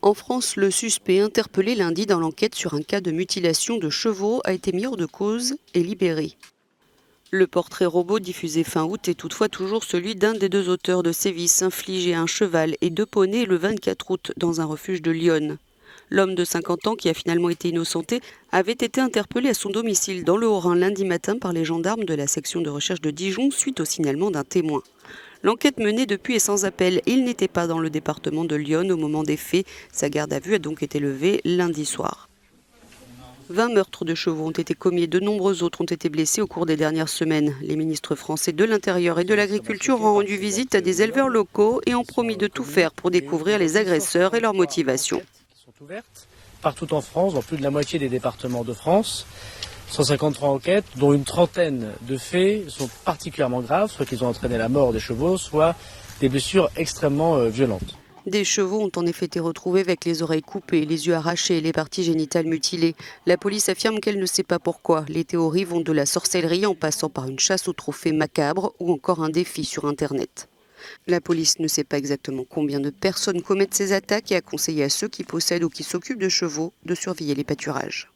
En France, le suspect interpellé lundi dans l'enquête sur un cas de mutilation de chevaux a été mis hors de cause et libéré. Le portrait robot diffusé fin août est toutefois toujours celui d'un des deux auteurs de sévices infligés à un cheval et deux poneys le 24 août dans un refuge de Lyon. L'homme de 50 ans, qui a finalement été innocenté, avait été interpellé à son domicile dans le Haut-Rhin lundi matin par les gendarmes de la section de recherche de Dijon suite au signalement d'un témoin. L'enquête menée depuis est sans appel. Il n'était pas dans le département de Lyon au moment des faits. Sa garde à vue a donc été levée lundi soir. 20 meurtres de chevaux ont été commis et de nombreux autres ont été blessés au cours des dernières semaines. Les ministres français de l'Intérieur et de l'Agriculture ont rendu visite à des éleveurs locaux et ont promis de tout faire pour découvrir les agresseurs et leurs motivations. Partout en France, dans plus de la moitié des départements de France, 153 enquêtes, dont une trentaine de faits sont particulièrement graves, soit qu'ils ont entraîné la mort des chevaux, soit des blessures extrêmement violentes. Des chevaux ont en effet été retrouvés avec les oreilles coupées, les yeux arrachés et les parties génitales mutilées. La police affirme qu'elle ne sait pas pourquoi. Les théories vont de la sorcellerie en passant par une chasse aux trophées macabres ou encore un défi sur Internet. La police ne sait pas exactement combien de personnes commettent ces attaques et a conseillé à ceux qui possèdent ou qui s'occupent de chevaux de surveiller les pâturages.